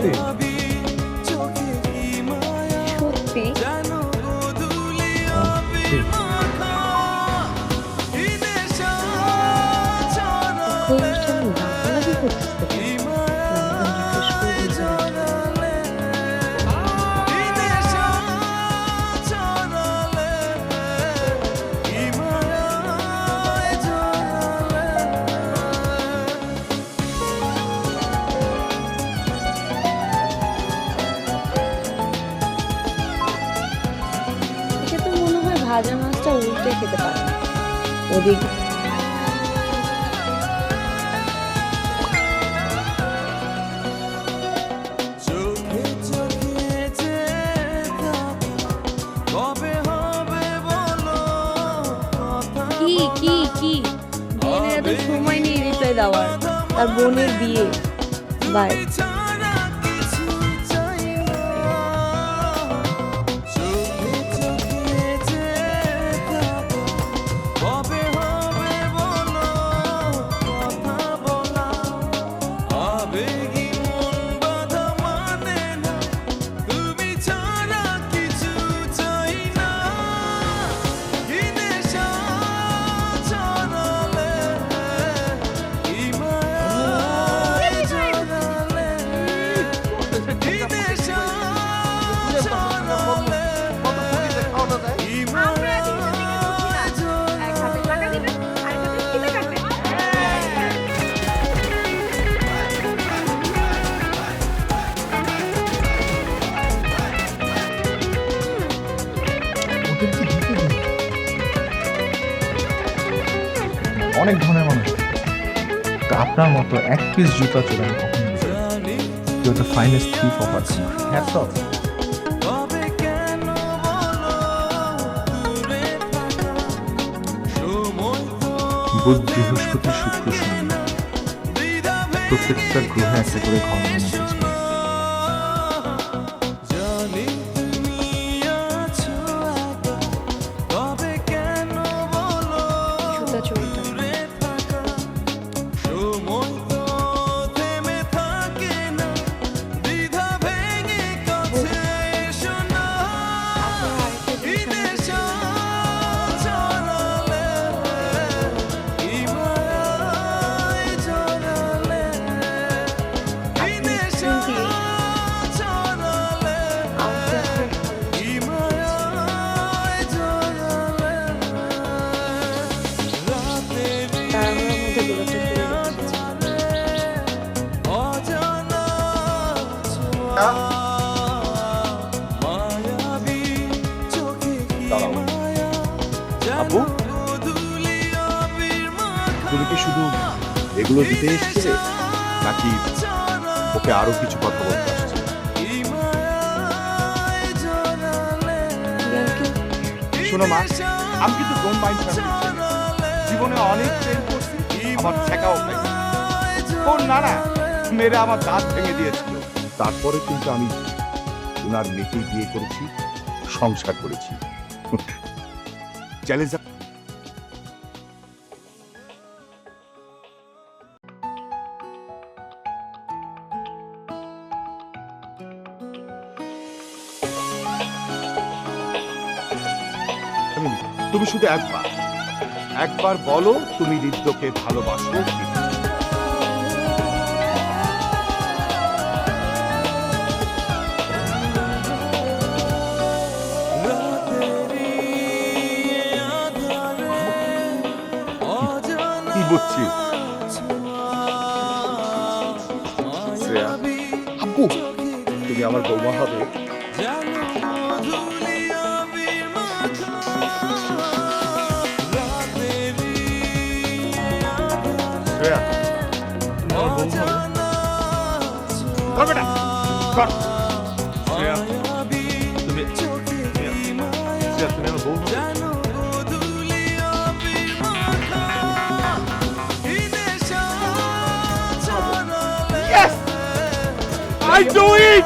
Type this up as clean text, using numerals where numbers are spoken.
সত্যি? সত্যি? ঠিক। ওই অনুষ্ঠানে লাফালাফি করতেছে কেন? নামটা জিজ্ঞেস করে একে তো মনে হয় ভাজা মাছটা উল্টে খেতে পারে না। ওদিক কি কি কি বোনের এত সময় নেই রিপ্লাই দেওয়ার, তার বোনের বিয়ে। বাই। অনেক ধরনের মানুষ, তো আপনার মতো এক পিস জুতা চলে আমি কখনো you the finest thief of our country. Hats off. বুধ, বৃহস্পতি, শুক্র, শনি প্রত্যেকটা গ্রহে একটা করে ঘর বানাতে চাই। সুতা চুরিটা তাড়াহুড়োর মধ্যে দৌড়াতে শুরু করেছে। আপু, তুমি কি শুধু এগুলো দিতে এসেছিলে নাকি ওকে আরো কিছু কথা বলতে আসছে? শোনো মা, আমি কিন্তু ডোন্ট মাইন্ড ফ্যামিলি, জীবনে অনেক প্রেম করছি, আমার ঠেকাও খাইছি। ওর নানা মেরে আমার দাঁত ভেঙে দিয়েছিল, তারপরে কিন্তু আমি ওনার মেয়েকে বিয়ে করেছি, সংসার করেছি। চ্যালেঞ্জ তুমি শুধু একবার বলো তুমি ঋদ্ধকে ভালোবাসো কি? বুঝছি শ্রেয়া, আব্বু তুমি আমার বৌমা হবে। শ্রেয়া, তুমি আমার বৌমা হবে। কর বেটা, কর। শ্রেয়া, তুমি আমার বৌমা হবে। Yes! I do it!